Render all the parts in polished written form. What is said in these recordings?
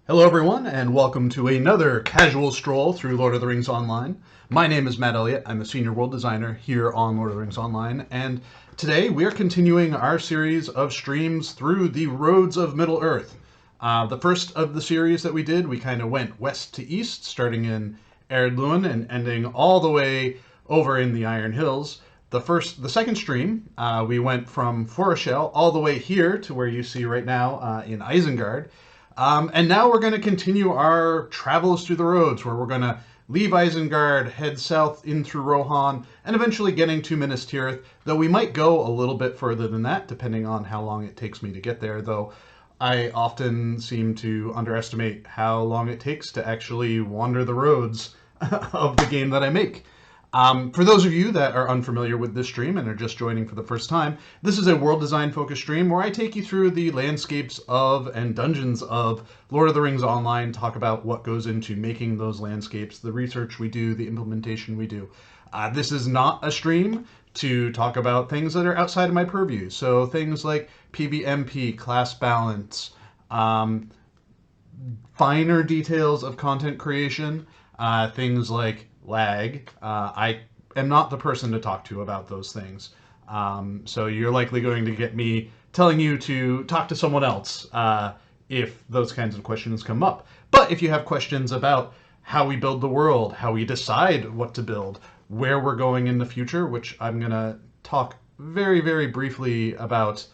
Hello, everyone, and welcome to another casual stroll through Lord of the Rings Online. My name is Matt Elliott. I'm a senior world designer here on Lord of the Rings Online, and today we are continuing our series of streams through the roads of Middle-earth. The first of the series that we did, we kind of went west to east, starting in Ered Luin and ending all the way over in the Iron Hills. The second stream, we went from Foreshell all the way here to where you see right now in Isengard. And now we're going to continue our travels through the roads, where we're going to leave Isengard, head south in through Rohan, and eventually getting to Minas Tirith, though we might go a little bit further than that, depending on how long it takes me to get there, though I often seem to underestimate how long it takes to actually wander the roads of the game that I make. For those of you that are unfamiliar with this stream and are just joining for the first time, this is a world design focused stream where I take you through the landscapes of and dungeons of Lord of the Rings Online, talk about what goes into making those landscapes, the research we do, the implementation we do. This is not a stream to talk about things that are outside of my purview. So things like PvMP, class balance, finer details of content creation, things like lag. I am not the person to talk to about those things. So you're likely going to get me telling you to talk to someone else if those kinds of questions come up. But if you have questions about how we build the world, how we decide what to build, where we're going in the future, which I'm going to talk very, very briefly about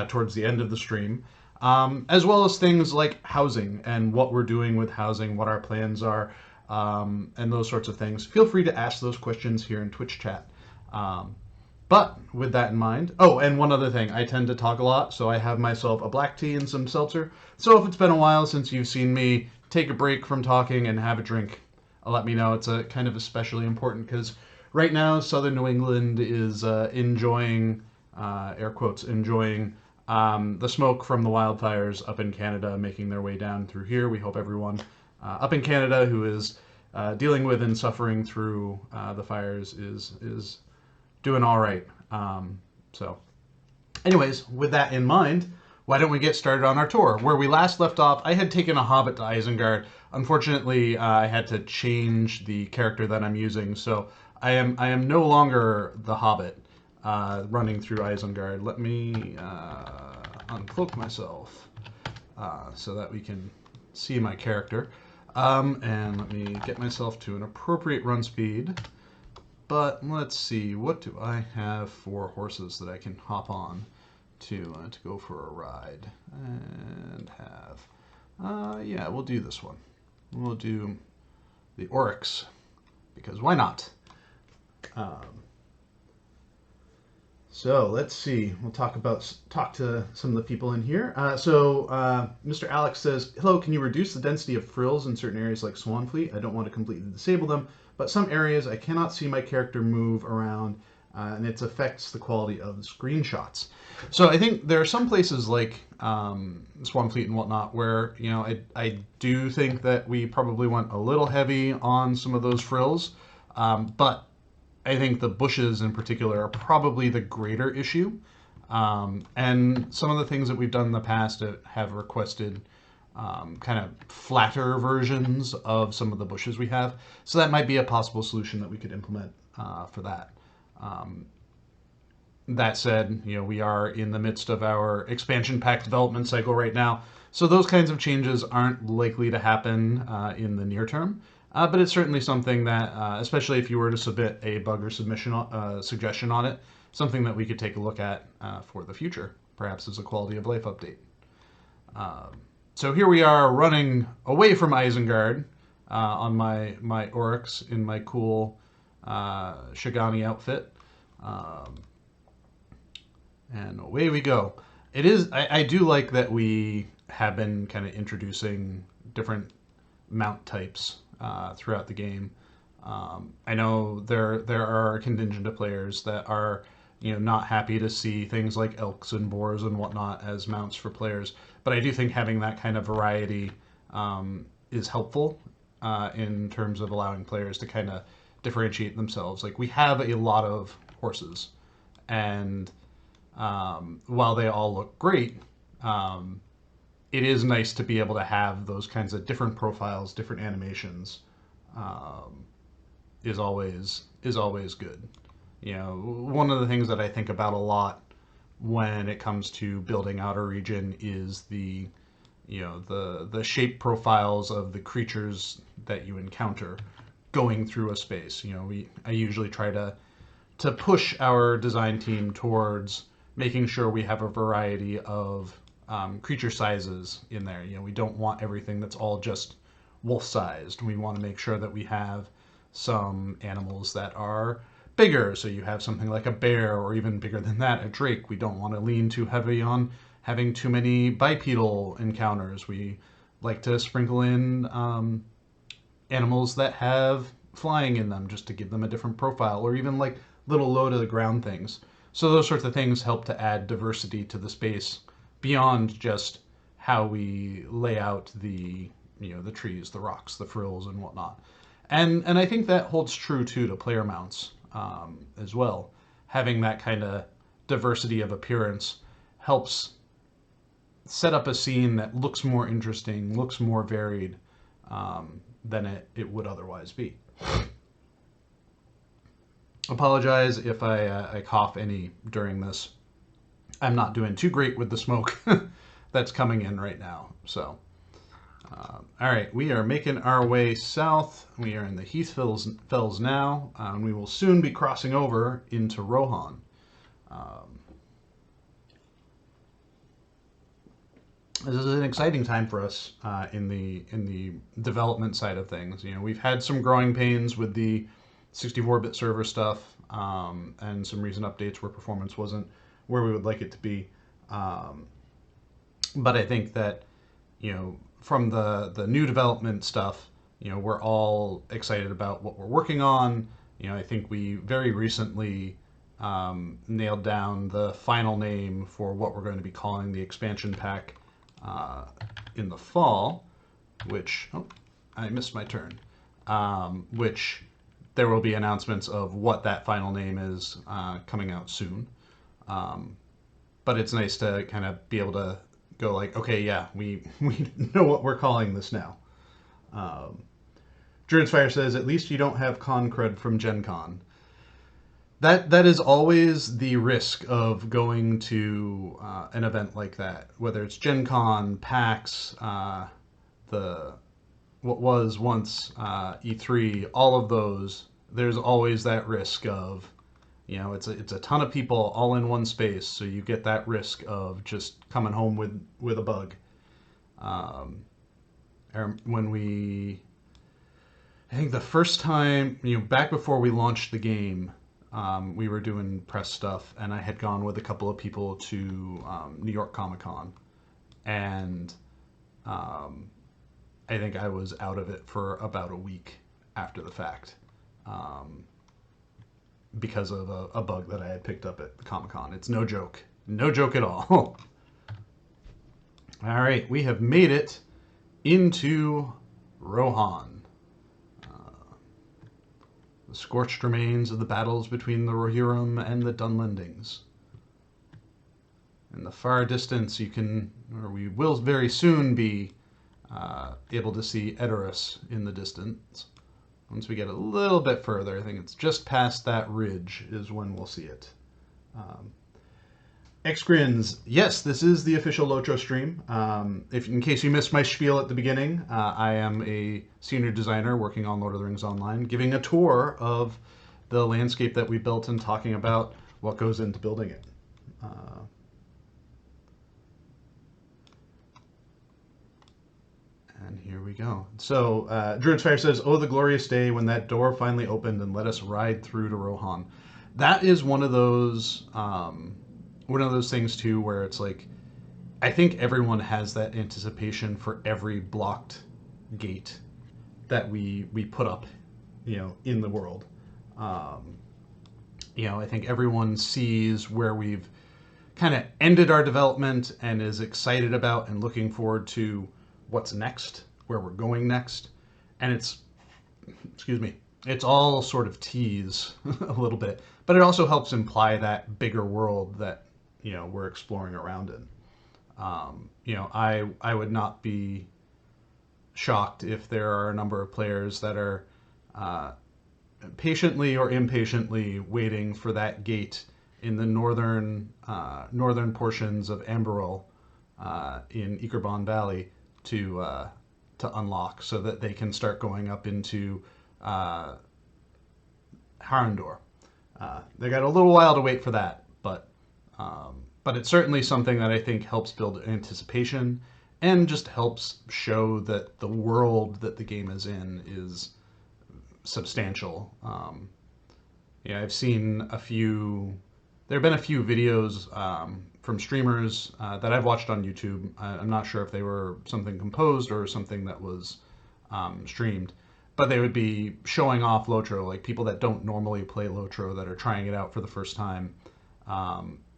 towards the end of the stream, as well as things like housing and what we're doing with housing, what our plans are, and those sorts of things. Feel free to ask those questions here in Twitch chat. But with that in mind, oh, and one other thing, I tend to talk a lot, so I have myself a black tea and some seltzer. So if it's been a while since you've seen me take a break from talking and have a drink, let me know. It's a kind of especially important because right now southern New England is enjoying, air quotes, enjoying the smoke from the wildfires up in Canada making their way down through here. We hope everyone up in Canada who is dealing with and suffering through the fires is doing all right. So anyways, with that in mind, why don't we get started on our tour? Where we last left off, I had taken a hobbit to Isengard. Unfortunately, I had to change the character that I'm using, so I am no longer the hobbit running through Isengard. Let me uncloak myself so that we can see my character. And let me get myself to an appropriate run speed. But let's see, what do I have for horses that I can hop on to go for a ride and have? Yeah, we'll do this one. We'll do the Oryx, because why not? So let's see. We'll talk to some of the people in here. Mr. Alex says, "Hello. Can you reduce the density of frills in certain areas like Swanfleet? I don't want to completely disable them, but some areas I cannot see my character move around, and it affects the quality of the screenshots." So I think there are some places like Swanfleet and whatnot where I do think that we probably went a little heavy on some of those frills, but I think the bushes in particular are probably the greater issue. And some of the things that we've done in the past have requested kind of flatter versions of some of the bushes we have. So that might be a possible solution that we could implement for that. That said, we are in the midst of our expansion pack development cycle right now. So those kinds of changes aren't likely to happen in the near term. But it's certainly something that, especially if you were to submit a bug or suggestion on it, something that we could take a look at for the future, perhaps as a quality of life update. So here we are running away from Isengard on my Oryx in my cool Shigani outfit. And away we go. I do like that we have been kind of introducing different mount types throughout the game. I know there are a contingent of players that are not happy to see things like elks and boars and whatnot as mounts for players, but I do think having that kind of variety is helpful in terms of allowing players to kind of differentiate themselves. Like, we have a lot of horses, and while they all look great, it is nice to be able to have those kinds of different profiles, different animations. Um, is always good. You know, one of the things that I think about a lot when it comes to building out a region is the shape profiles of the creatures that you encounter going through a space. I usually try to push our design team towards making sure we have a variety of creature sizes in there. We don't want everything that's all just wolf sized. We want to make sure that we have some animals that are bigger. So you have something like a bear, or even bigger than that, a drake. We don't want to lean too heavy on having too many bipedal encounters. We like to sprinkle in animals that have flying in them just to give them a different profile, or even like little low to the ground things. So those sorts of things help to add diversity to the space beyond just how we lay out the trees, the rocks, the frills, and whatnot. And I think that holds true too to player mounts as well. Having that kind of diversity of appearance helps set up a scene that looks more interesting, looks more varied than it would otherwise be. Apologize if I cough any during this. I'm not doing too great with the smoke that's coming in right now. So, all right, we are making our way south. We are in the Heath Fells now, and we will soon be crossing over into Rohan. This is an exciting time for us in the development side of things. We've had some growing pains with the 64-bit server stuff, and some recent updates where performance wasn't where we would like it to be. But I think that, from the new development stuff, we're all excited about what we're working on. I think we very recently nailed down the final name for what we're going to be calling the expansion pack in the fall, which, I missed my turn, which there will be announcements of what that final name is coming out soon. But it's nice to kind of be able to go like, okay, yeah, we know what we're calling this now. Druid's Fire says, at least you don't have con crud from Gen Con. That is always the risk of going to an event like that, whether it's Gen Con, PAX, what was once E3, all of those. There's always that risk of, it's a ton of people all in one space, so you get that risk of just coming home with a bug. I think the first time, back before we launched the game, we were doing press stuff, and I had gone with a couple of people to New York Comic Con, and I think I was out of it for about a week after the fact, because of a bug that I had picked up at the Comic Con. It's no joke at all. All right, we have made it into Rohan. The scorched remains of the battles between the Rohirrim and the Dunlendings. In the far distance, we will very soon be able to see Edoras in the distance. Once we get a little bit further, I think it's just past that ridge is when we'll see it. Xgrins, yes, this is the official LOTRO stream. In case you missed my spiel at the beginning, I am a senior designer working on Lord of the Rings Online, giving a tour of the landscape that we built and talking about what goes into building it. And here we go. So, Druid's Fire says, "Oh, the glorious day when that door finally opened and let us ride through to Rohan." That is one of those things too, where it's like, I think everyone has that anticipation for every blocked gate that we put up, in the world. I think everyone sees where we've kind of ended our development and is excited about and looking forward to what's next, where we're going next. And it's all sort of tease a little bit, but it also helps imply that bigger world that, we're exploring around in. I would not be shocked if there are a number of players that are uh, patiently or impatiently waiting for that gate in the northern portions of Amberol in Ikerbon Valley to to unlock, so that they can start going up into uh, Harandor. They got a little while to wait for that, but it's certainly something that I think helps build anticipation and just helps show that the world that the game is in is substantial. Yeah, I've seen a few. There have been a few videos from streamers that I've watched on YouTube. I'm not sure if they were something composed or something that was streamed, but they would be showing off Lotro, like people that don't normally play Lotro that are trying it out for the first time,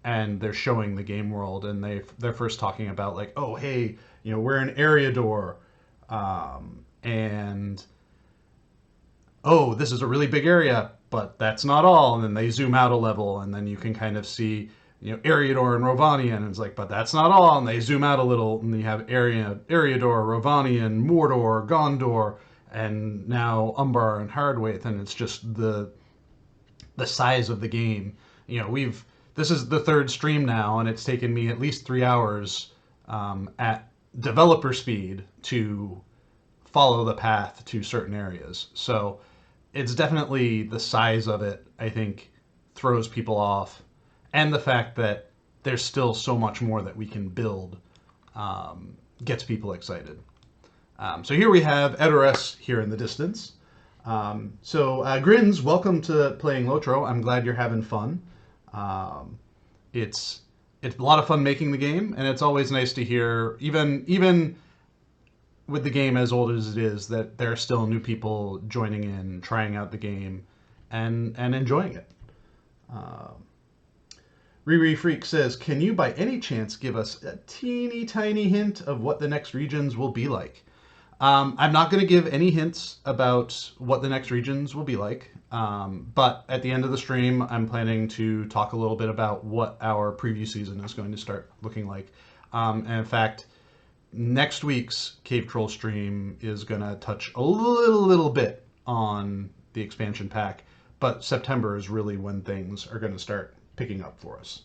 and they're showing the game world, and they're first talking about like, oh hey, we're in Eriador, and oh, this is a really big area, but that's not all. And then they zoom out a level, and then you can kind of see, Eriador and Rovanian, and it's like, but that's not all. And they zoom out a little, and you have Eriador, Rovanian, Mordor, Gondor, and now Umbar and Hardwaith, and it's just the size of the game. This is the third stream now, and it's taken me at least 3 hours at developer speed to follow the path to certain areas. So it's definitely the size of it, I think, throws people off, and the fact that there's still so much more that we can build gets people excited. So here we have Edoras here in the distance. Grins, welcome to playing Lotro. I'm glad you're having fun. It's a lot of fun making the game, and it's always nice to hear, even with the game as old as it is, that there are still new people joining in, trying out the game, and enjoying it. Riri Freak says, can you by any chance give us a teeny tiny hint of what the next regions will be like? I'm not going to give any hints about what the next regions will be like, but at the end of the stream, I'm planning to talk a little bit about what our preview season is going to start looking like. And in fact, next week's Cave Troll stream is going to touch a little bit on the expansion pack, but September is really when things are going to start picking up for us.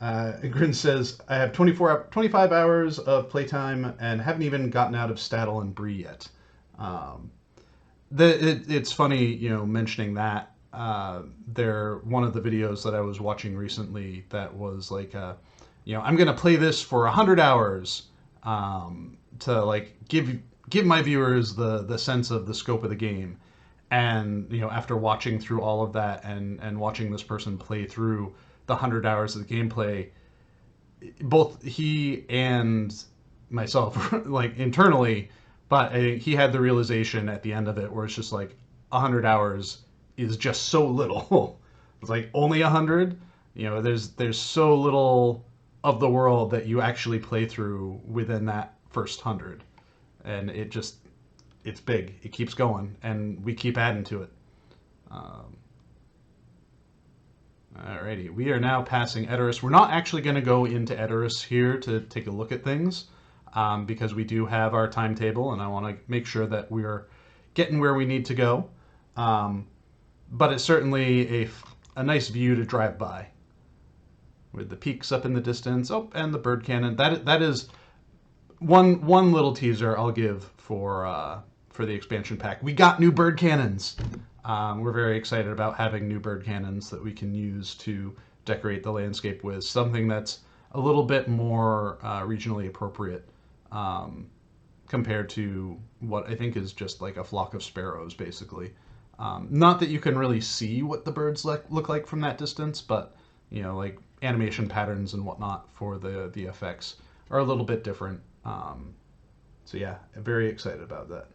Grin says, I have 25 hours of playtime and haven't even gotten out of Staddle and Bree yet. It's funny, mentioning that. One of the videos that I was watching recently that was like, I'm going to play this for 100 hours to like give my viewers the sense of the scope of the game. And, after watching through all of that and watching this person play through the 100 hours of the gameplay, both he and myself, like internally, but he had the realization at the end of it where it's just like 100 hours is just so little. It's like only 100. There's so little of the world that you actually play through within that first 100, and it's big. It keeps going, and we keep adding to it. Alrighty, we are now passing Edoras. We're not actually going to go into Edoras here to take a look at things, because we do have our timetable, and I want to make sure that we're getting where we need to go. But it's certainly a nice view to drive by, with the peaks up in the distance. Oh, and the bird cannon. That is one little teaser I'll give for the expansion pack. We got new bird cannons. We're very excited about having new bird cannons that we can use to decorate the landscape with. Something that's a little bit more regionally appropriate compared to what I think is just like a flock of sparrows, basically. Not that you can really see what the birds look like from that distance, but like animation patterns and whatnot for the effects are a little bit different. So yeah, I'm very excited about that.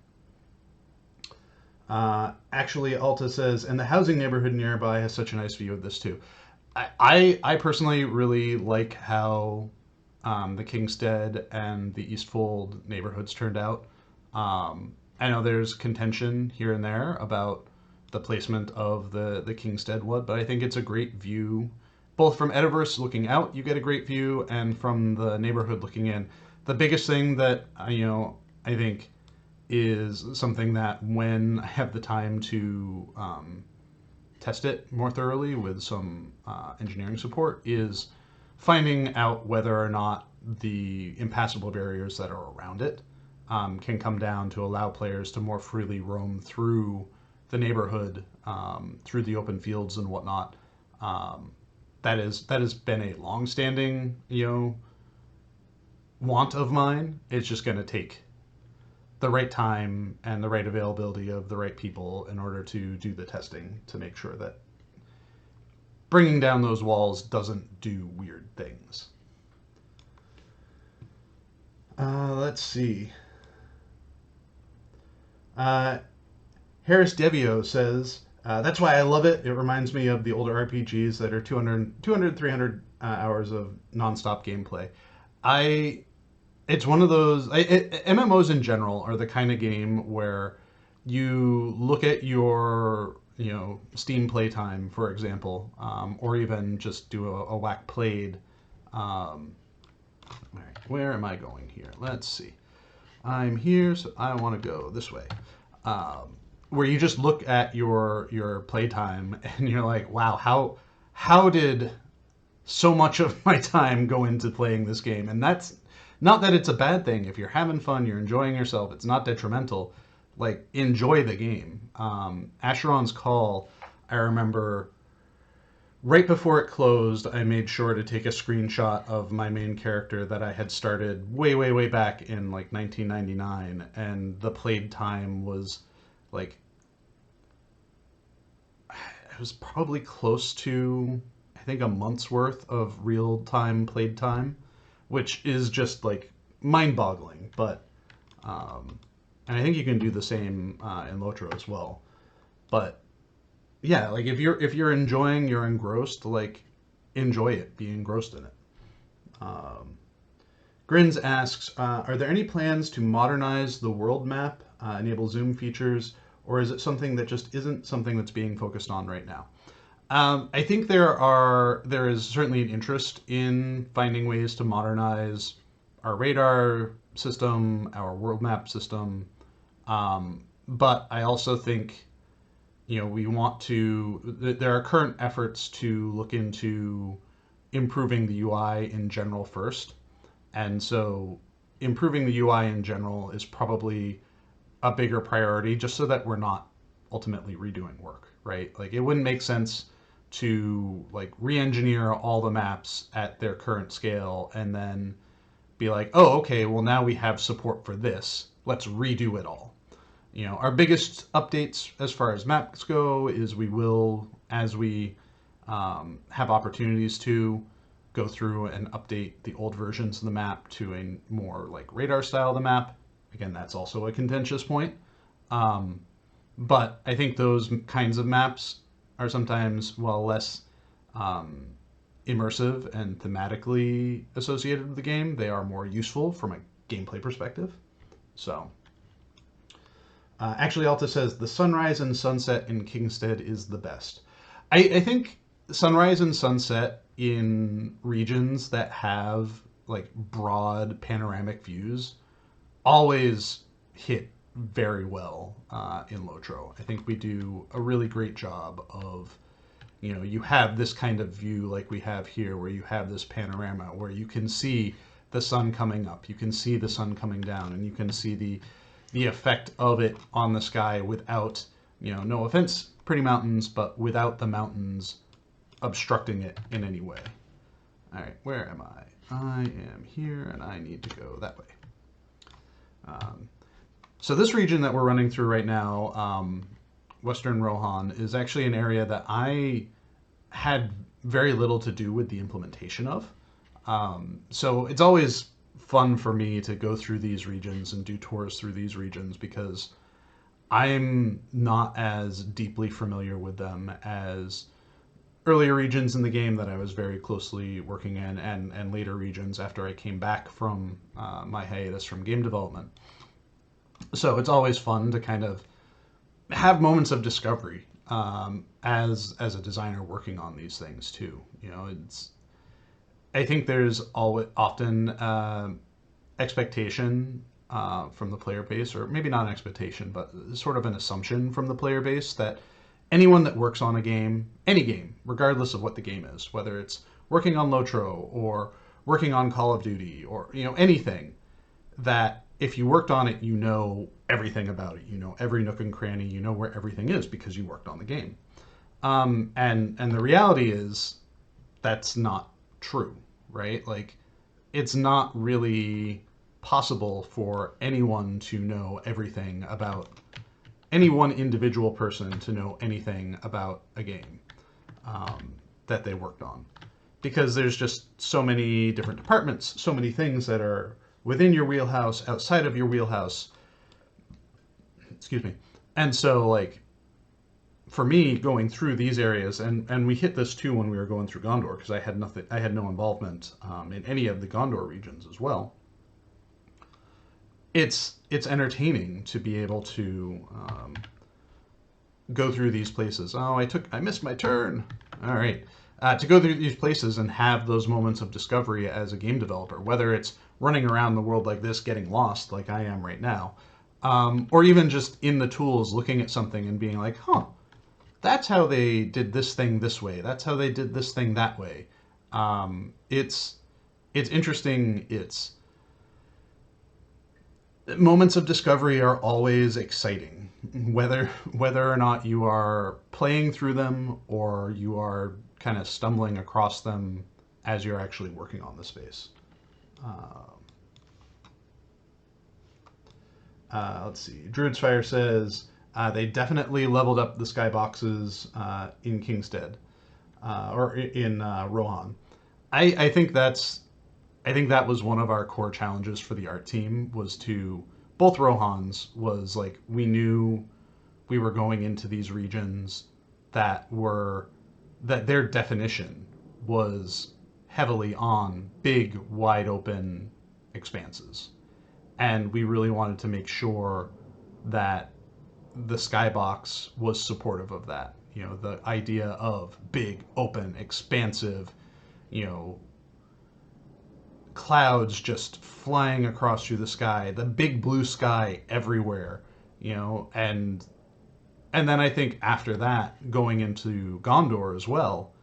Actually, Alta says, and the housing neighborhood nearby has such a nice view of this too. I personally really like how the Kingstead and the Eastfold neighborhoods turned out. I know there's contention here and there about the placement of the Kingstead wood, but I think it's a great view both from Ediverse looking out, you get a great view, and from the neighborhood looking in. The biggest thing that I think is something that when I have the time to test it more thoroughly with some engineering support is finding out whether or not the impassable barriers that are around it can come down to allow players to more freely roam through the neighborhood, through the open fields and whatnot. That has been a long-standing, want of mine. It's just going to take the right time and the right availability of the right people in order to do the testing to make sure that bringing down those walls doesn't do weird things. Let's see. Harris Devio says, that's why I love it. It reminds me of the older RPGs that are 200 300 hours of nonstop gameplay. It's one of those, MMOs in general are the kind of game where you look at your, Steam playtime, for example, or even just do a whack played. All right, where am I going here? Let's see. I'm here, so I want to go this way. Where you just look at your playtime and you're like, wow, how did so much of my time go into playing this game? And that's not that it's a bad thing. If you're having fun, you're enjoying yourself, it's not detrimental. Like, enjoy the game. Asheron's Call, I remember right before it closed, I made sure to take a screenshot of my main character that I had started way, way, way back in like 1999, and the played time was like, it was probably close to, I think, a month's worth of real-time played time, which is just like mind-boggling. But and I think you can do the same in LOTRO as well. But yeah, like if you're enjoying, you're engrossed, like enjoy it, be engrossed in it. Grins asks, are there any plans to modernize the world map, enable zoom features, or is it something that just isn't something that's being focused on right now? I think there is certainly an interest in finding ways to modernize our radar system, our world map system, but I also think we want to. There are current efforts to look into improving the UI in general first, and so improving the UI in general is probably a bigger priority, just so that we're not ultimately redoing work, right? Like, it wouldn't make sense to like re-engineer all the maps at their current scale and then be like, oh, okay, well now we have support for this, let's redo it all. Our biggest updates as far as maps go is we will, as we have opportunities to, go through and update the old versions of the map to a more like radar style of the map. Again, that's also a contentious point. But I think those kinds of maps are sometimes, while less immersive and thematically associated with the game, they are more useful from a gameplay perspective. So, actually, Alta says, the sunrise and sunset in Kingstead is the best. I think sunrise and sunset in regions that have like broad panoramic views always hit very well in LOTRO. I think we do a really great job of, you have this kind of view like we have here, where you have this panorama where you can see the sun coming up, you can see the sun coming down, and you can see the effect of it on the sky without, no offense, Pretty Mountains, but without the mountains obstructing it in any way. All right, where am I? I am here, and I need to go that way. So this region that we're running through right now, Western Rohan, is actually an area that I had very little to do with the implementation of. So it's always fun for me to go through these regions and do tours through these regions, because I'm not as deeply familiar with them as earlier regions in the game that I was very closely working in, and later regions after I came back from my hiatus from game development. So it's always fun to kind of have moments of discovery, as a designer working on these things too. I think there's always often expectation from the player base, or maybe not an expectation, but sort of an assumption from the player base that anyone that works on a game, any game, regardless of what the game is, whether it's working on LOTRO or working on Call of Duty or anything, that if you worked on it, you know everything about it. You know every nook and cranny. You know where everything is because you worked on the game. And the reality is that's not true, right? Like, it's not really possible for anyone to know everything about any one individual person to know anything about a game that they worked on, because there's just so many different departments, so many things that are within your wheelhouse, outside of your wheelhouse. Excuse me. And so, like, for me, going through these areas, and we hit this too when we were going through Gondor, because I had no involvement in any of the Gondor regions as well. It's entertaining to be able to go through these places. Oh, I missed my turn. All right. To go through these places and have those moments of discovery as a game developer, whether it's running around the world like this, getting lost like I am right now, or even just in the tools looking at something and being like, huh, that's how they did this thing this way. That's how they did this thing that way. It's interesting. It's moments of discovery are always exciting, whether or not you are playing through them or you are kind of stumbling across them as you're actually working on the space. Let's see. Druid's Fire says they definitely leveled up the skyboxes in Kingstead or in Rohan. I think that was one of our core challenges for the art team, was to both Rohans was like, we knew we were going into these regions that their definition was heavily on big, wide open expanses. And we really wanted to make sure that the skybox was supportive of that. The idea of big, open, expansive, clouds just flying across through the sky, the big blue sky everywhere, and then I think after that, going into Gondor as well,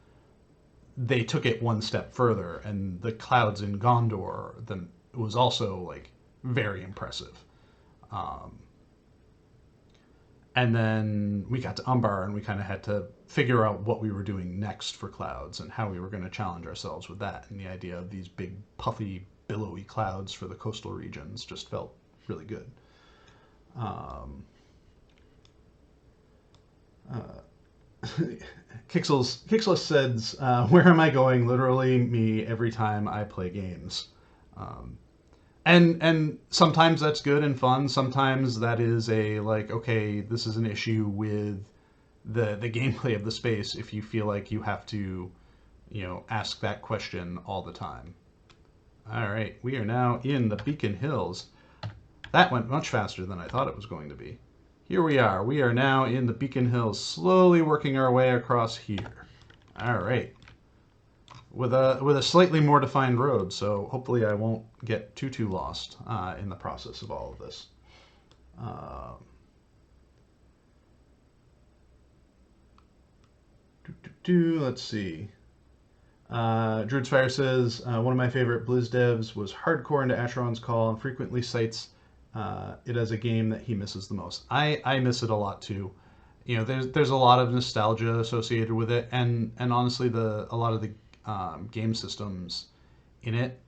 they took it one step further, and the clouds in Gondor then was also like very impressive. And then we got to Umbar, and we kind of had to figure out what we were doing next for clouds and how we were going to challenge ourselves with that. And the idea of these big, puffy, billowy clouds for the coastal regions just felt really good. Kixel says, where am I going? Literally me every time I play games. And sometimes that's good and fun. Sometimes that is okay, this is an issue with the gameplay of the space if you feel like you have to, ask that question all the time. All right, we are now in the Beacon Hills. That went much faster than I thought it was going to be. Here we are. We are now in the Beacon Hills, slowly working our way across here. All right. With a slightly more defined road, so hopefully I won't get too lost in the process of all of this. Let's see. Druid's Fire says, one of my favorite Blizz devs was hardcore into Asheron's Call and frequently cites it as a game that he misses the most. I miss it a lot too. There's a lot of nostalgia associated with it, and honestly, a lot of the game systems in it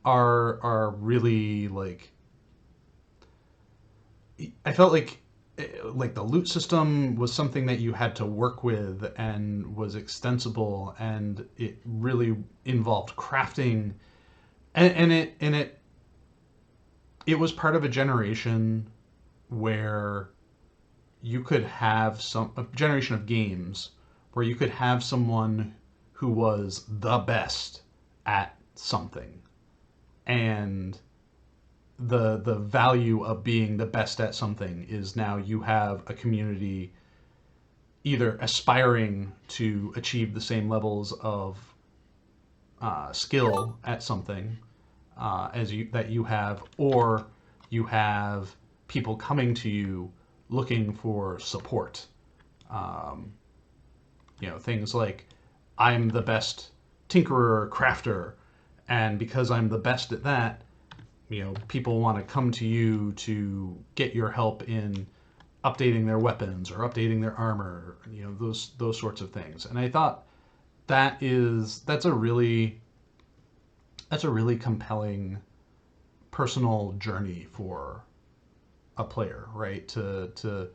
are really like, I felt like the loot system was something that you had to work with and was extensible, and it really involved crafting, and it was part of a generation where you could have a generation of games where you could have someone who was the best at something, and the value of being the best at something is now you have a community either aspiring to achieve the same levels of skill at something as you that you have, or you have people coming to you looking for support. Um, things like I'm the best tinkerer or crafter, and because I'm the best at that, people want to come to you to get your help in updating their weapons or updating their armor, those sorts of things. And I thought that's a really compelling personal journey for a player, right? To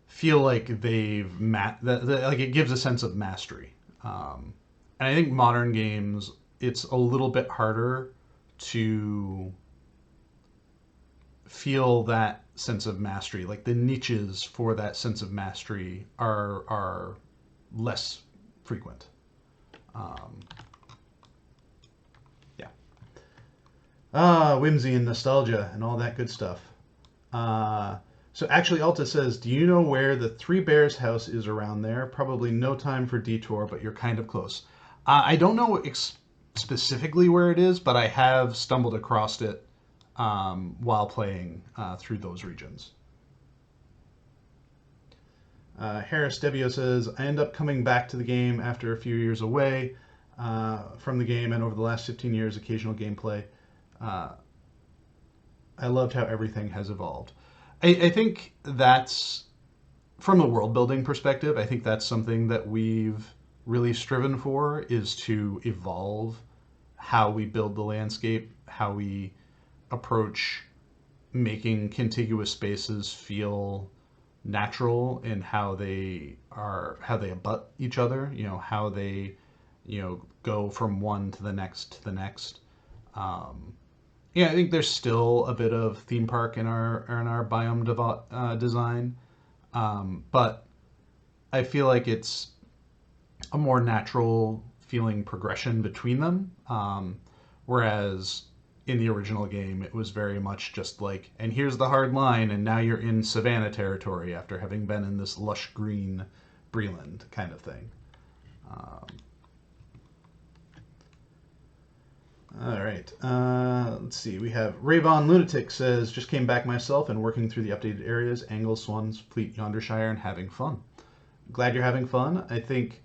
feel like like it gives a sense of mastery. And I think modern games, it's a little bit harder to feel that sense of mastery. Like the niches for that sense of mastery are less frequent. Um, yeah. Whimsy and nostalgia and all that good stuff. Uh, so actually, Alta says, "Do you know where the Three Bears house is around there? Probably no time for detour, but you're kind of close." I don't know specifically where it is, but I have stumbled across it while playing through those regions. Harris Debio says, "I end up coming back to the game after a few years away from the game, and over the last 15 years, occasional gameplay. Uh, I loved how everything has evolved." I think that's, from a world building perspective, I think that's something that we've really striven for, is to evolve how we build the landscape, how we approach making contiguous spaces feel natural in how they abut each other, how they go from one to the next to the next. um, yeah, I think there's still a bit of theme park in our biome design, but I feel like it's a more natural feeling progression between them. Whereas in the original game, it was very much just like, and here's the hard line, and now you're in savanna territory after having been in this lush green Breland kind of thing. Um, all right. Let's see. We have Rayvon Lunatic says, "Just came back myself and working through the updated areas, Angle, Swans, Fleet, Yondershire, and having fun." Glad you're having fun. I think,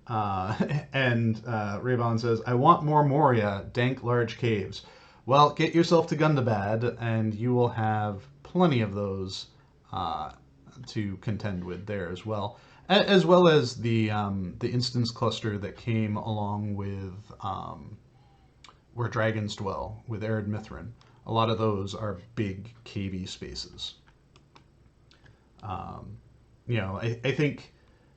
and Rayvon says, "I want more Moria, dank large caves." Well, get yourself to Gundabad, and you will have plenty of those uh, to contend with there as well, as well as the instance cluster that came along with where dragons dwell with Arid Mithrin. A lot of those are big cavey spaces. Um, I think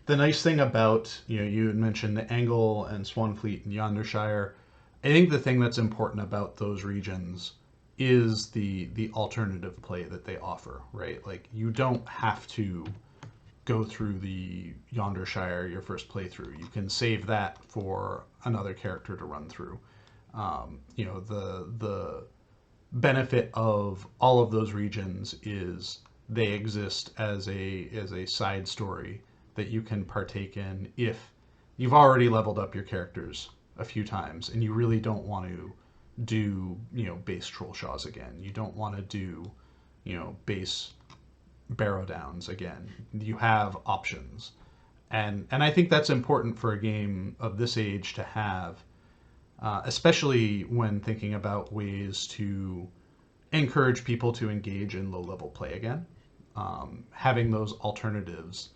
the nice thing about, you had mentioned the Angle and Swanfleet and Yondershire. I think the thing that's important about those regions is the alternative play that they offer, right? Like, you don't have to go through the Yondershire your first playthrough. You can save that for another character to run through. The benefit of all of those regions is they exist as a side story that you can partake in if you've already leveled up your characters a few times and you really don't want to do base Trollshaws again. You don't want to do base Barrow Downs again. You have options, and I think that's important for a game of this age to have, especially when thinking about ways to encourage people to engage in low level play again. Having those alternatives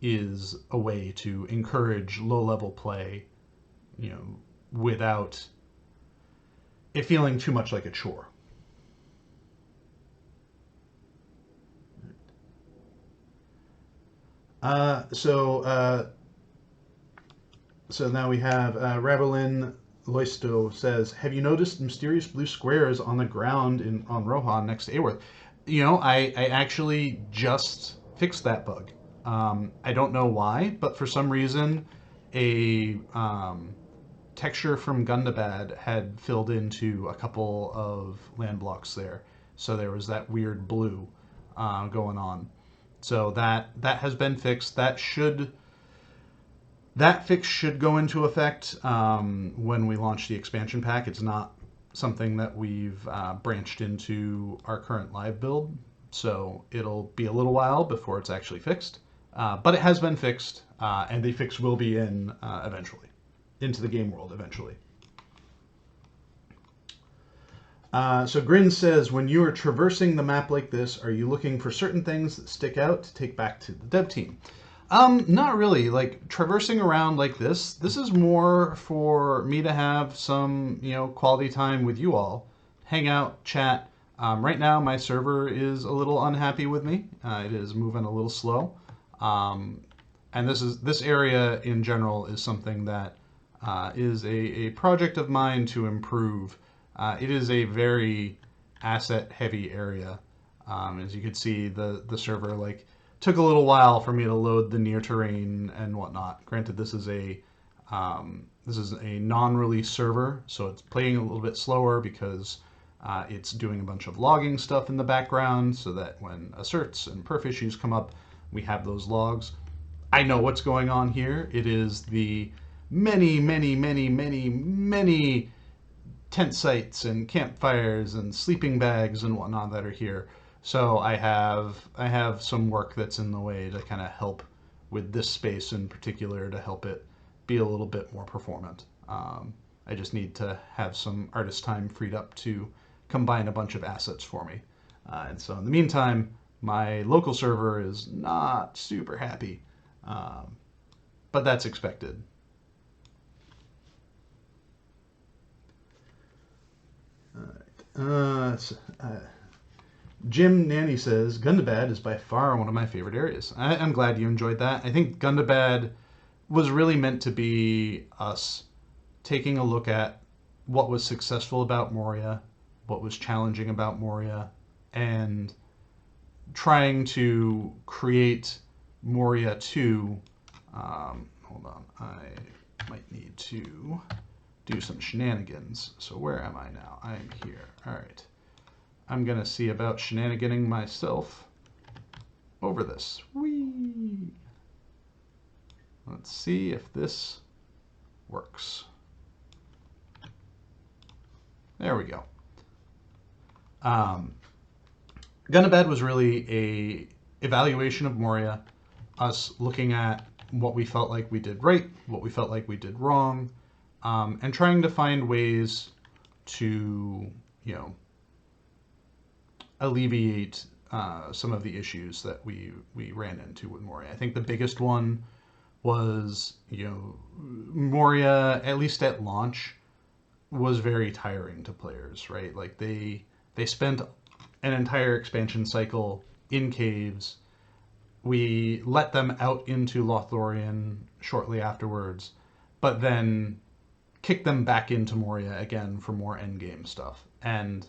is a way to encourage low level play, without it feeling too much like a chore. Uh, so uh, so now we have Ravelin Loisto says, "Have you noticed mysterious blue squares on the ground on Rohan next to Aworth?" I actually just fixed that bug. I don't know why, but for some reason, a texture from Gundabad had filled into a couple of land blocks there, so there was that weird blue going on. So that has been fixed. That fix should go into effect when we launch the expansion pack. It's not something that we've branched into our current live build, so it'll be a little while before it's actually fixed. But it has been fixed, and the fix will be in eventually, into the game world eventually. So Grin says, when you are traversing the map like this, are you looking for certain things that stick out to take back to the dev team? Not really. Like, traversing around like this is more for me to have some, quality time with you all. Hang out, chat. Right now, my server is a little unhappy with me. It is moving a little slow. And this area in general is something that is a project of mine to improve. It is a very asset-heavy area. As you can see, the server, took a little while for me to load the near terrain and whatnot. Granted, this is a non-release server, so it's playing a little bit slower because it's doing a bunch of logging stuff in the background, so that when asserts and perf issues come up, we have those logs. I know what's going on here. It is the many, many, many, many, many tent sites and campfires and sleeping bags and whatnot that are here. So I have some work that's in the way to kind of help with this space in particular, to help it be a little bit more performant. I just need to have some artist time freed up to combine a bunch of assets for me. And so in the meantime, my local server is not super happy, but that's expected. All right. Jim Nanny says, Gundabad is by far one of my favorite areas. I'm glad you enjoyed that. I think Gundabad was really meant to be us taking a look at what was successful about Moria, what was challenging about Moria, and trying to create Moria 2. Hold on, I might need to do some shenanigans. So where am I now? I'm here. All right. I'm going to see about shenaniganing myself over this. Whee! Let's see if this works. There we go. Gundabad was really a evaluation of Moria, us looking at what we felt like we did right, what we felt like we did wrong, and trying to find ways to, alleviate some of the issues that we ran into with Moria. I think the biggest one was, Moria, at least at launch, was very tiring to players, right? Like they spent an entire expansion cycle in caves. We let them out into Lothlorien shortly afterwards, but then kicked them back into Moria again for more endgame stuff. And,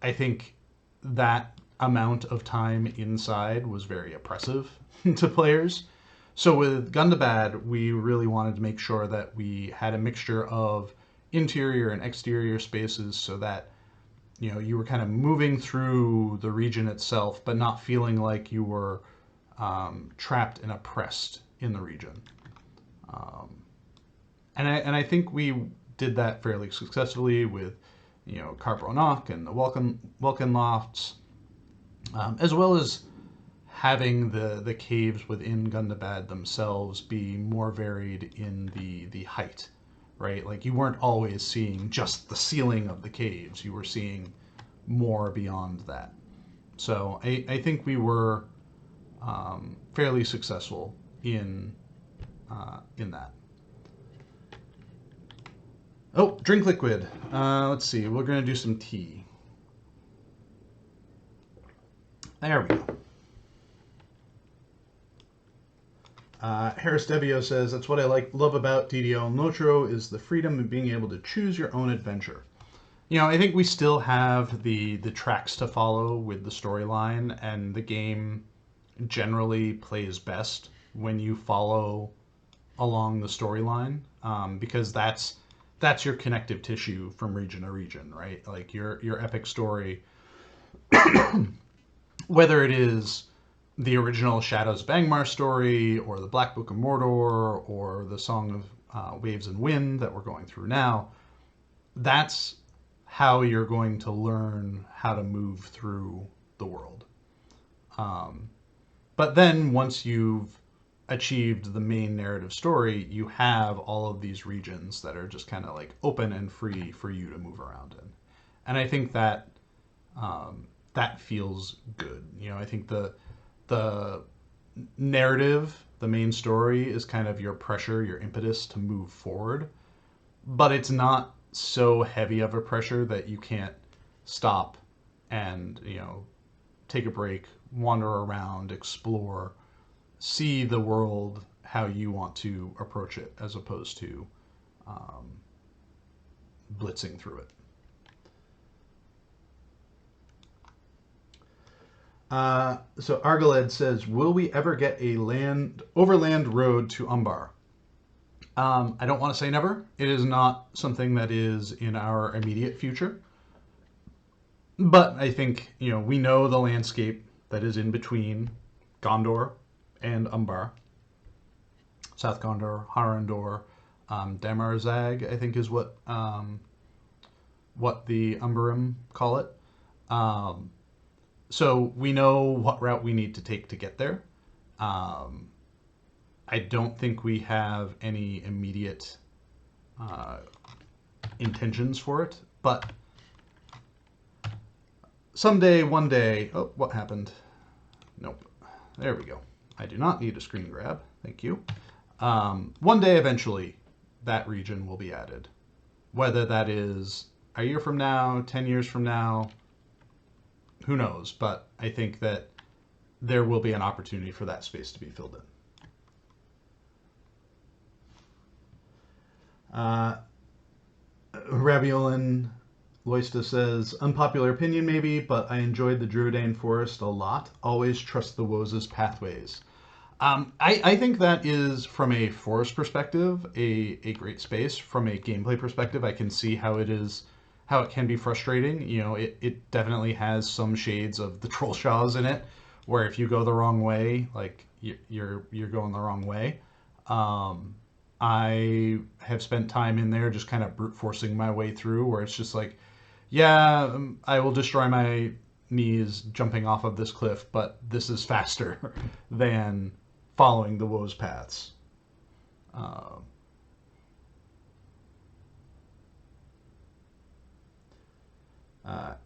I think that amount of time inside was very oppressive to players. So with Gundabad, we really wanted to make sure that we had a mixture of interior and exterior spaces, so that you were kind of moving through the region itself, but not feeling like you were trapped and oppressed in the region. And I think we did that fairly successfully with Carbronach and the Welkin Lofts, as well as having the caves within Gundabad themselves be more varied in the height, right? Like you weren't always seeing just the ceiling of the caves; you were seeing more beyond that. So I think we were fairly successful in that. Oh, drink liquid. Let's see. We're going to do some tea. There we go. Harris Devio says, that's what I love about DDO and LOTRO is the freedom of being able to choose your own adventure. I think we still have the tracks to follow with the storyline, and the game generally plays best when you follow along the storyline, because that's your connective tissue from region to region, right? Like your epic story, whether it is the original Shadows of Angmar story, or the Black Book of Mordor, or the Song of Waves and Wind that we're going through now, that's how you're going to learn how to move through the world. But then once you've achieved the main narrative story, you have all of these regions that are just kind of like open and free for you to move around in. And I think that that feels good. You know, I think the narrative, the main story, is kind of your pressure, your impetus to move forward, but it's not so heavy of a pressure that you can't stop and, you know, take a break, wander around, explore, see the world how you want to approach it, as opposed to blitzing through it. So Argaled says, will we ever get a overland road to Umbar? I don't want to say never. It is not something that is in our immediate future. But I think, you know, we know the landscape that is in between Gondor and Umbar. South Gondor, Harandor, Damarzag, I think is what the Umbarim call it. So we know what route we need to take to get there. I don't think we have any immediate intentions for it, but someday, one day... Oh, what happened? Nope. There we go. I do not need a screen grab. Thank you. One day, eventually, that region will be added. Whether that is a year from now, 10 years from now, who knows? But I think that there will be an opportunity for that space to be filled in. Raviolin Loista says, unpopular opinion maybe, but I enjoyed the Druidane Forest a lot. Always trust the Woes' pathways. I think that is, from a forest perspective, a great space. From a gameplay perspective, I can see how it can be frustrating. You know, it definitely has some shades of the Trollshaws in it, where if you go the wrong way, like you're going the wrong way. I have spent time in there just kind of brute forcing my way through, where it's just like, yeah, I will destroy my knees jumping off of this cliff, but this is faster than following the Woes paths.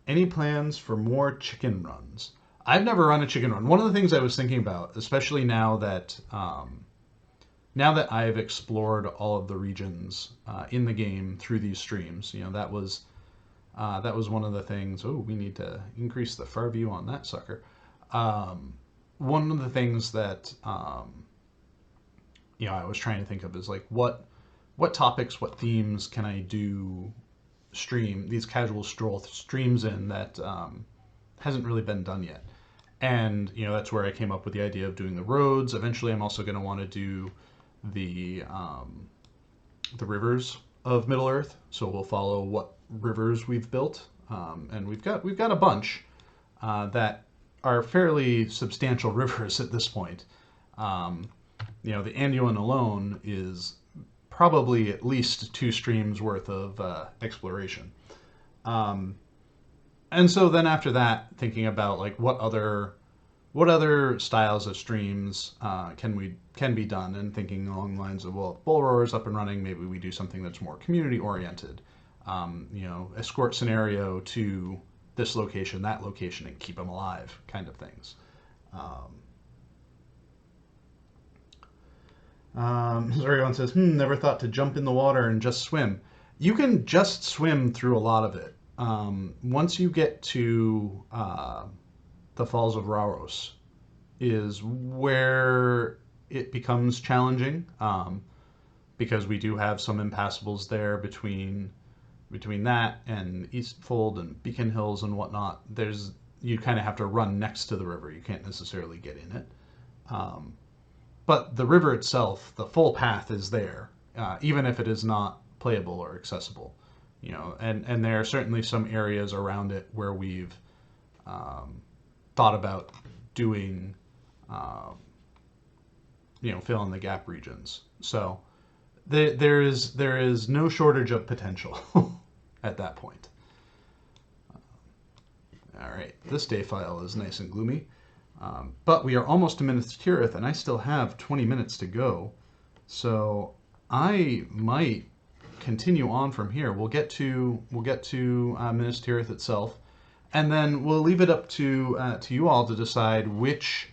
Any plans for more chicken runs? I've never run a chicken run. One of the things I was thinking about, especially now that I've explored all of the regions in the game through these streams, you know, that was one of the things. Oh, we need to increase the far view on that sucker. One of the things that you know, I was trying to think of is like what topics, what themes can I do these casual stroll streams in that hasn't really been done yet. And you know, that's where I came up with the idea of doing the roads. Eventually, I'm also going to want to do the rivers of Middle Earth. So we'll follow what rivers we've built, and we've got a bunch that are fairly substantial rivers at this point. You know, the Anduin alone is probably at least 2 streams worth of exploration. And so then after that, thinking about like what other styles of streams can be done, and thinking along the lines of, well, Bull Roar's up and running, maybe we do something that's more community oriented. You know, escort scenario to this location, that location, and keep them alive, kind of things. Everyone says, never thought to jump in the water and just swim. You can just swim through a lot of it. Once you get to the Falls of Rauros is where it becomes challenging, because we do have some impassables there between that and Eastfold and Beacon Hills and whatnot. You kind of have to run next to the river. You can't necessarily get in it. But the river itself, the full path is there, even if it is not playable or accessible. You know, and there are certainly some areas around it where we've thought about doing fill in the gap regions. So there is no shortage of potential at that point. All right, this day file is nice and gloomy, but we are almost to Minas Tirith, and I still have 20 minutes to go. So I might continue on from here. We'll get to Minas Tirith itself, and then we'll leave it up to you all to decide which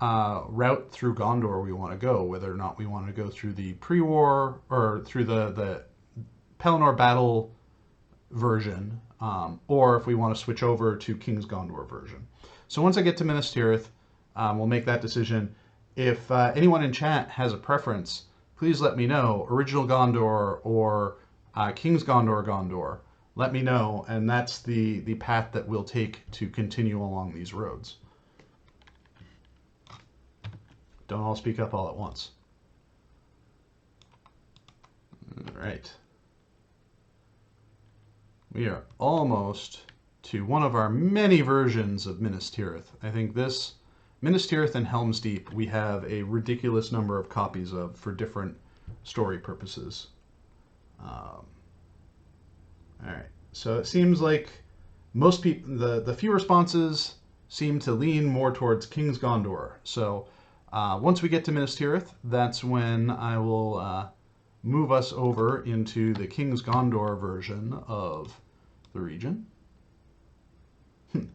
route through Gondor we want to go. Whether or not we want to go through the pre-war or through the Pelennor battle version, or if we want to switch over to King's Gondor version. So once I get to Minas Tirith, we'll make that decision. If anyone in chat has a preference, please let me know. Original Gondor or King's Gondor. Let me know, and that's the path that we'll take to continue along these roads. Don't all speak up all at once. All right. We are almost to one of our many versions of Minas Tirith. I think this Minas Tirith and Helm's Deep we have a ridiculous number of copies of for different story purposes. All right, so it seems like most people, the few responses seem to lean more towards King's Gondor. So once we get to Minas Tirith, that's when I will move us over into the King's Gondor version of the region.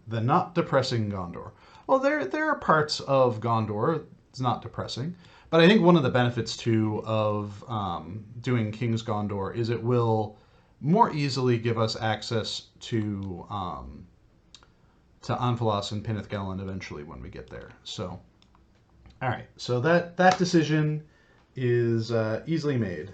The not depressing Gondor. Well, there are parts of Gondor it's not depressing, but I think one of the benefits too of doing King's Gondor is it will more easily give us access to Anfalos and Penethgelen eventually when we get there. So, all right, so that decision is easily made.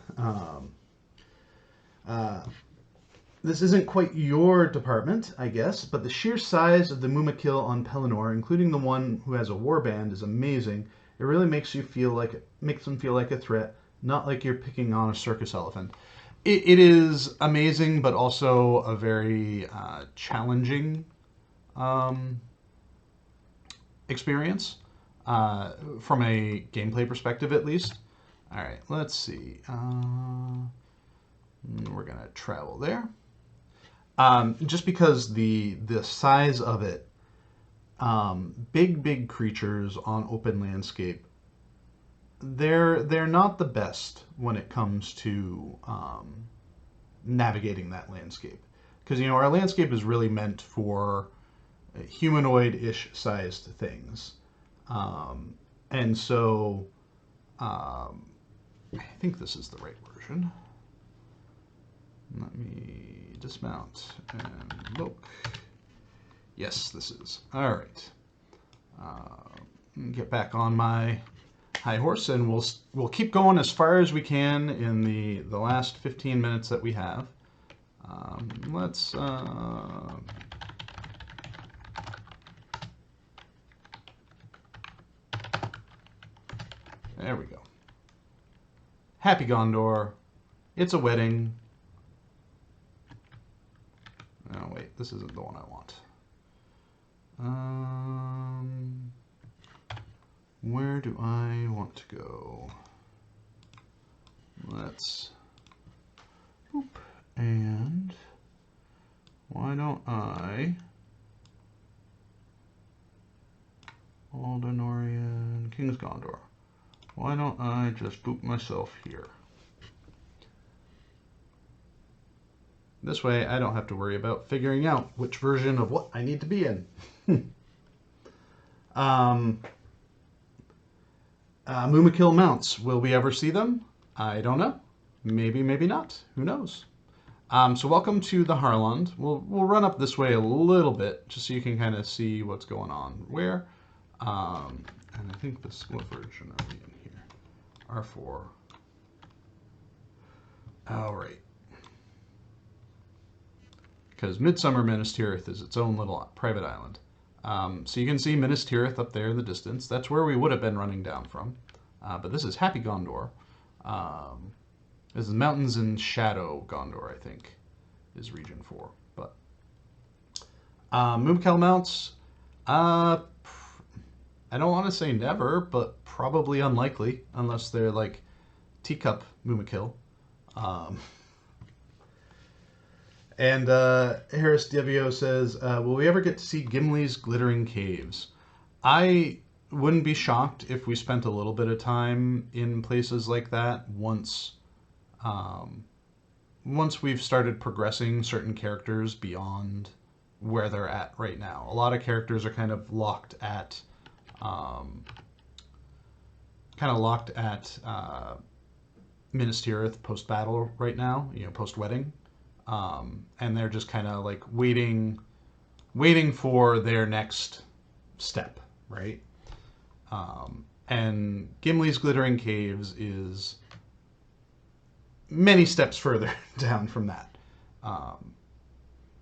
This isn't quite your department, I guess, but the sheer size of the Mumakil on Pelennor, including the one who has a warband, is amazing. It really makes them feel like a threat, not like you're picking on a circus elephant. It is amazing, but also a very challenging experience from a gameplay perspective, at least. All right, let's see. We're gonna travel there. Just because the size of it, big creatures on open landscape, they're not the best when it comes to navigating that landscape, because our landscape is really meant for humanoid-ish sized things, and so I think this is the right version. Let me dismount and look. Yes, this is. All right. Get back on my high horse, and we'll keep going as far as we can in the last 15 minutes that we have. Let's. There we go. Happy Gondor. It's a wedding. Oh, wait, this isn't the one I want. Where do I want to go? Let's... Boop. And... Why don't I... Aldonorian... King's Gondor. Why don't I just boop myself here? This way, I don't have to worry about figuring out which version of what I need to be in. Mumakil mounts. Will we ever see them? I don't know. Maybe, maybe not. Who knows? So welcome to the Harland. We'll run up this way a little bit, just so you can kind of see what's going on. Where? And I think this, what version are we in here? R4. All right. Because Midsummer Minas Tirith is its own little private island. So you can see Minas Tirith up there in the distance. That's where we would have been running down from. But this is Happy Gondor. This is Mountains in Shadow Gondor, I think, is region 4. But Mumakil mounts, I don't want to say never, but probably unlikely unless they're like teacup Mumakil. Um, and Harris Devio says, "Will we ever get to see Gimli's glittering caves?" I wouldn't be shocked if we spent a little bit of time in places like that um, once we've started progressing certain characters beyond where they're at right now. A lot of characters are um, locked at Minas Tirith post battle right now, post wedding, and they're just kind of like waiting for their next step, right? And Gimli's Glittering Caves is many steps further down from that.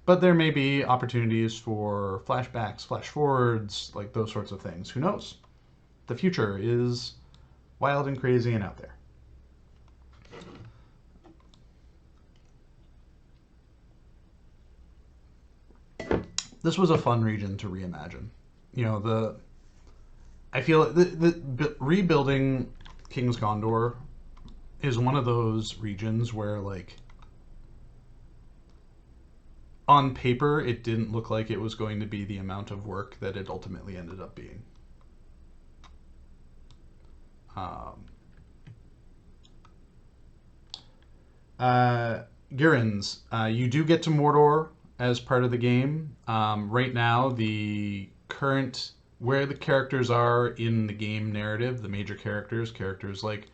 But there may be opportunities for flashbacks, flash forwards, like those sorts of things. Who knows? The future is wild and crazy and out there. This was a fun region to reimagine. I feel the rebuilding King's Gondor is one of those regions where, like, on paper, it didn't look like it was going to be the amount of work that it ultimately ended up being. Girins, you do get to Mordor as part of the game. Right now, the current where the characters are in the game narrative, the major characters like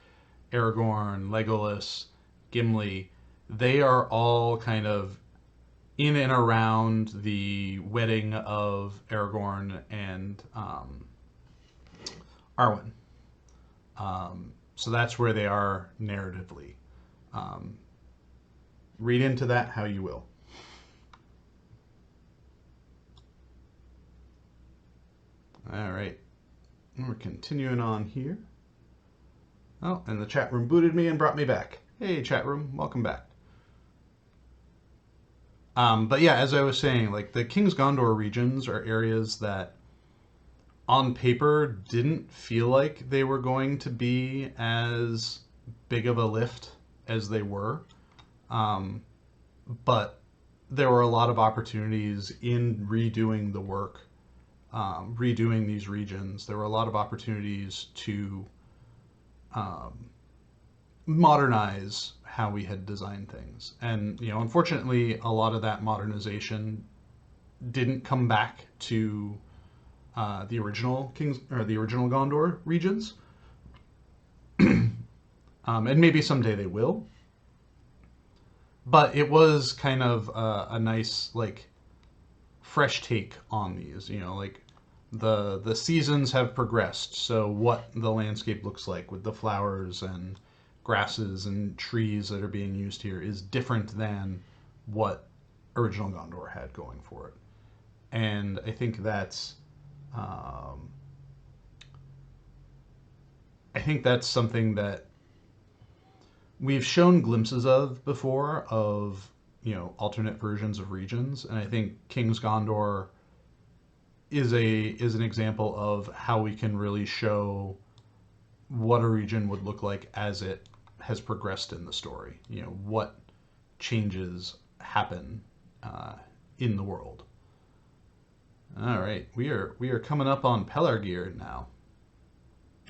Aragorn, Legolas, Gimli, they are all kind of in and around the wedding of Aragorn and Arwen. So that's where they are narratively. Um, Read into that how you will. All right. And we're continuing on here. Oh, and the chat room booted me and brought me back. Hey, chat room, welcome back. But yeah, as I was saying, like the King's Gondor regions are areas that on paper didn't feel like they were going to be as big of a lift as they were. But there were a lot of opportunities in redoing the work, redoing these regions. There were a lot of opportunities to modernize how we had designed things. And, unfortunately, a lot of that modernization didn't come back to the original Gondor regions. And maybe someday they will. But it was kind of a nice, like, fresh take on these. Like the seasons have progressed, so what the landscape looks like with the flowers and grasses and trees that are being used here is different than what original Gondor had going for it. And I think that's something that we've shown glimpses of before, of alternate versions of regions, and I think King's Gondor is an example of how we can really show what a region would look like as it has progressed in the story. What changes happen in the world. All right, we are coming up on Pelargir now.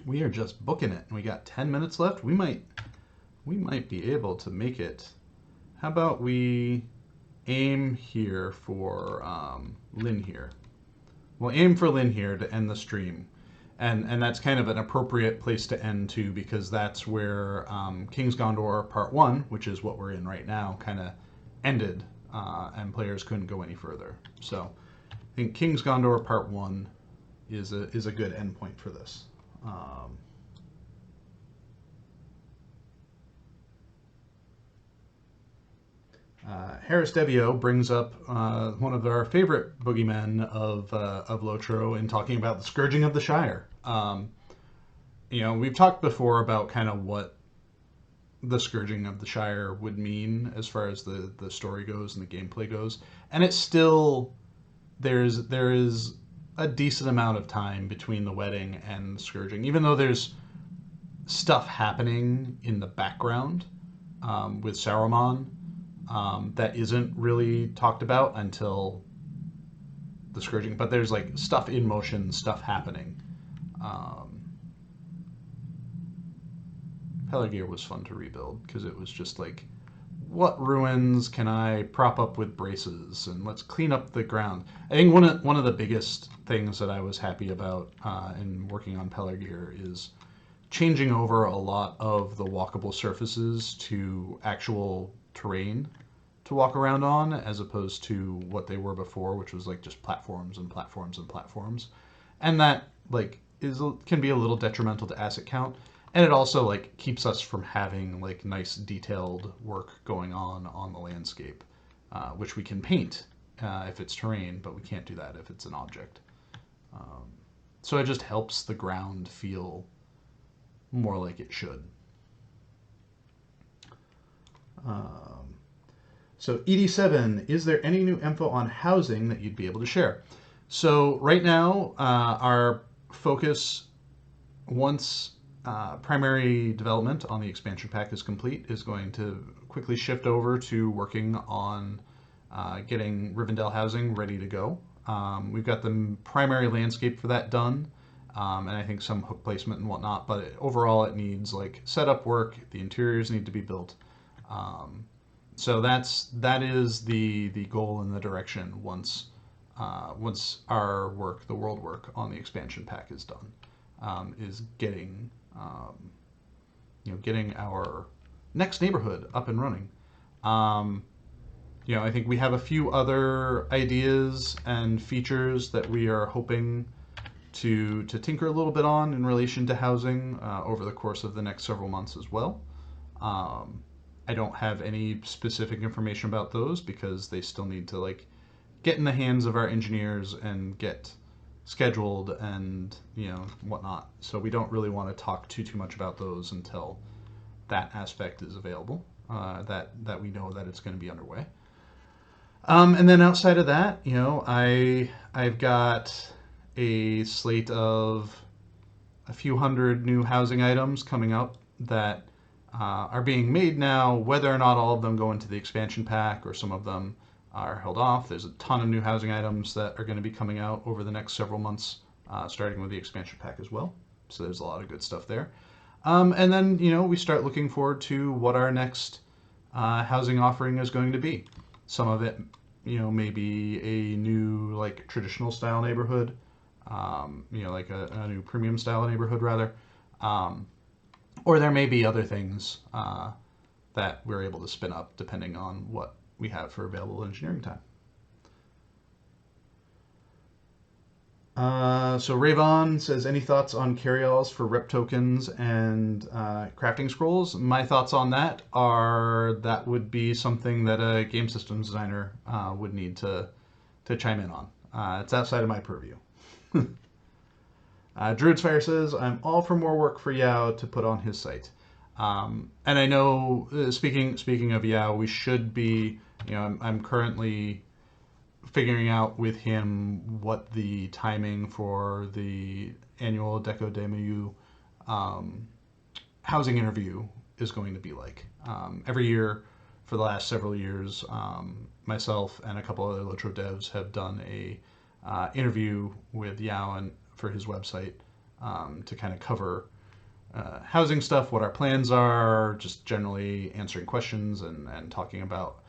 We are just booking it, and we got 10 minutes left. We might be able to make it. How about we aim here for Lynn here? We'll aim for Lynn here to end the stream. And that's kind of an appropriate place to end too, because that's where King's Gondor Part 1, which is what we're in right now, kind of ended, and players couldn't go any further. So I think King's Gondor Part 1 is a good endpoint for this. Harris Devio brings up one of our favorite boogeymen of LOTRO in talking about the Scourging of the Shire. We've talked before about kind of what the Scourging of the Shire would mean as far as the story goes and the gameplay goes, and it's still there is a decent amount of time between the wedding and the scourging, even though there's stuff happening in the background with Saruman that isn't really talked about until the scourging. But there's like stuff in motion, stuff happening. Pelargir was fun to rebuild because it was just like, what ruins can I prop up with braces, and let's clean up the ground. I think one of the biggest things that I was happy about in working on Pelargir is changing over a lot of the walkable surfaces to actual terrain to walk around on, as opposed to what they were before, which was like just platforms and platforms and platforms, and that like can be a little detrimental to asset count. And it also like keeps us from having like nice detailed work going on the landscape, which we can paint if it's terrain, but we can't do that if it's an object. So it just helps the ground feel more like it should. So ED7, is there any new info on housing that you'd be able to share? So right now, our focus, once primary development on the expansion pack is complete, is going to quickly shift over to working on getting Rivendell housing ready to go. We've got the primary landscape for that done, and I think some hook placement and whatnot, but overall it needs like setup work, the interiors need to be built. So that is the goal and the direction once our work, the world work on the expansion pack is done, is getting getting our next neighborhood up and running. I think we have a few other ideas and features that we are hoping to tinker a little bit on in relation to housing over the course of the next several months as well. I don't have any specific information about those because they still need to like get in the hands of our engineers and get scheduled and whatnot. So we don't really want to talk too much about those until that aspect is available, that we know that it's going to be underway. And then outside of that, I've got a slate of a few hundred new housing items coming up that are being made now. Whether or not all of them go into the expansion pack or some of them are held off, there's a ton of new housing items that are going to be coming out over the next several months, starting with the expansion pack as well. So there's a lot of good stuff there. And then, we start looking forward to what our next housing offering is going to be. Some of it, may be a new, like, traditional style neighborhood, like a new premium style neighborhood, rather. Or there may be other things that we're able to spin up depending on what we have for available engineering time. So Ravon says, any thoughts on carryalls for rep tokens and crafting scrolls? My thoughts on that are that would be something that a game systems designer would need to chime in on. It's outside of my purview. Druid's Fire says, I'm all for more work for Yao to put on his site. And I know, speaking of Yao, we should be, I'm currently figuring out with him what the timing for the annual Deco Demu housing interview is going to be like. Every year for the last several years, myself and a couple other LOTRO devs have done a interview with Yao and for his website to kind of cover housing stuff, what our plans are, just generally answering questions and talking about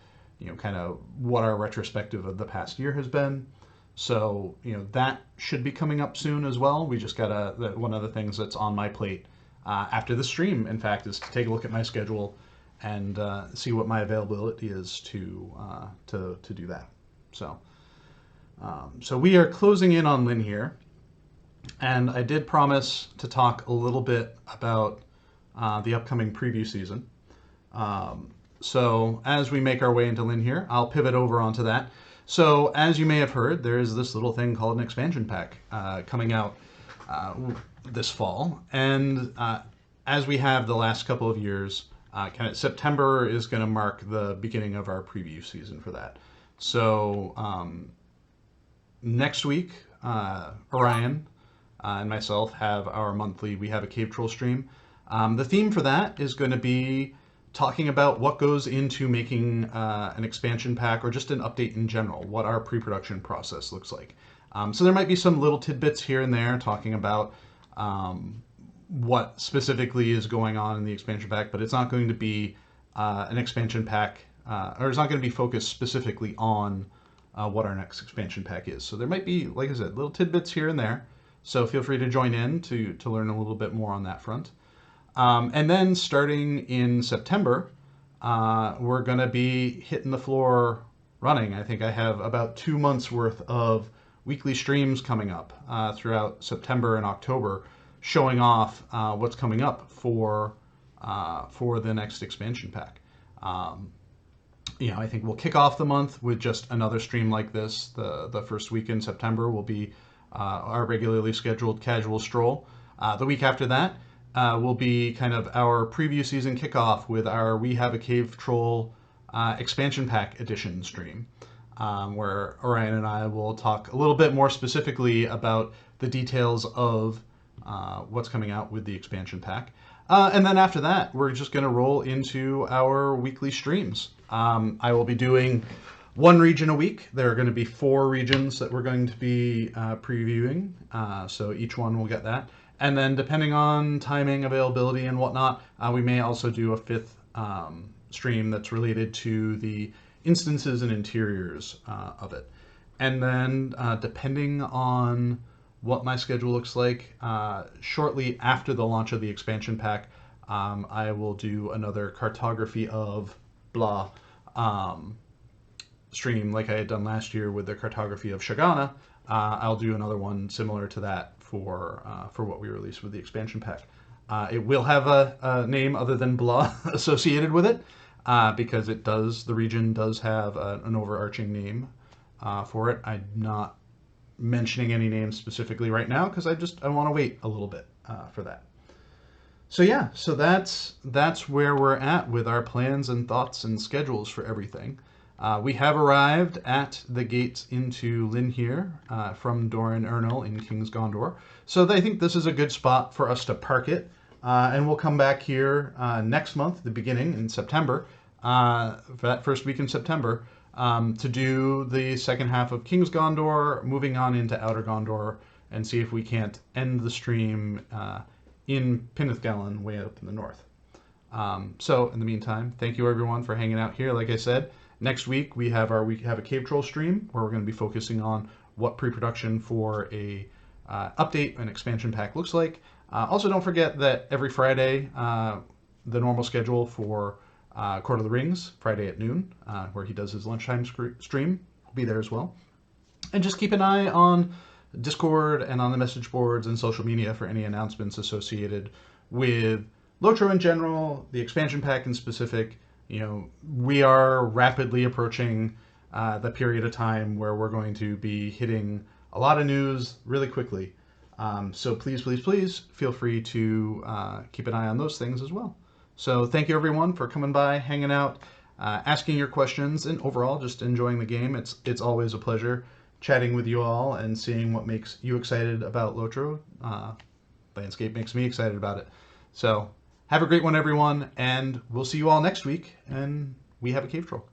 kind of what our retrospective of the past year has been. So that should be coming up soon as well. We just gotta, one of the things that's on my plate after the stream, in fact, is to take a look at my schedule and see what my availability is to do that. So so we are closing in on Lynn here. And I did promise to talk a little bit about the upcoming preview season. So as we make our way into Lynn here, I'll pivot over onto that. So as you may have heard, there is this little thing called an expansion pack coming out this fall. And as we have the last couple of years, kind of September is going to mark the beginning of our preview season for that. So next week, Orion and myself have our monthly We Have a Cave Troll stream. The theme for that is going to be talking about what goes into making an expansion pack or just an update in general, what our pre-production process looks like. So there might be some little tidbits here and there talking about what specifically is going on in the expansion pack, but it's not going to be an expansion pack, or it's not going to be focused specifically on what our next expansion pack is. So there might be, like I said, little tidbits here and there. So feel free to join in to learn a little bit more on that front. And then starting in September, we're going to be hitting the floor running. I think I have about 2 months worth of weekly streams coming up throughout September and October, showing off what's coming up for the next expansion pack. I think we'll kick off the month with just another stream like this. The first week in September will be our regularly scheduled Casual Stroll. The week after that will be kind of our preview season kickoff with our We Have a Cave Troll expansion pack edition stream, where Orion and I will talk a little bit more specifically about the details of what's coming out with the expansion pack. And then after that, we're just going to roll into our weekly streams. I will be doing one region a week. There are going to be 4 regions that we're going to be previewing, so each one will get that. And then depending on timing, availability, and whatnot, we may also do a 5th stream that's related to the instances and interiors of it. And then depending on what my schedule looks like, shortly after the launch of the expansion pack, I will do another cartography of blah stream like I had done last year with the cartography of Shagana. I'll do another one similar to that for what we released with the expansion pack. It will have a name other than blah associated with it, because the region does have an overarching name for it. I'm not mentioning any names specifically right now because I want to wait a little bit for that. So yeah, so that's where we're at with our plans and thoughts and schedules for everything. We have arrived at the gates into Linhir from Doran Ernil in King's Gondor. So I think this is a good spot for us to park it. And we'll come back here next month, the beginning in September, for that first week in September, to do the second half of King's Gondor, moving on into Outer Gondor, and see if we can't end the stream in Pinnithgalen, way up in the north. So in the meantime, thank you everyone for hanging out here. Like I said, next week we have a Cave Troll stream where we're going to be focusing on what pre-production for a update and expansion pack looks like. Also, don't forget that every Friday, the normal schedule for Court of the Rings, Friday at noon, where he does his lunchtime stream, will be there as well. And just keep an eye on Discord and on the message boards and social media for any announcements associated with LOTRO in general, the expansion pack in specific. We are rapidly approaching the period of time where we're going to be hitting a lot of news really quickly. So please, please, please feel free to keep an eye on those things as well. So thank you everyone for coming by, hanging out, asking your questions, and overall just enjoying the game. It's always a pleasure chatting with you all and seeing what makes you excited about LOTRO. Landscape makes me excited about it. So have a great one, everyone, and we'll see you all next week, and We Have a Cave Troll.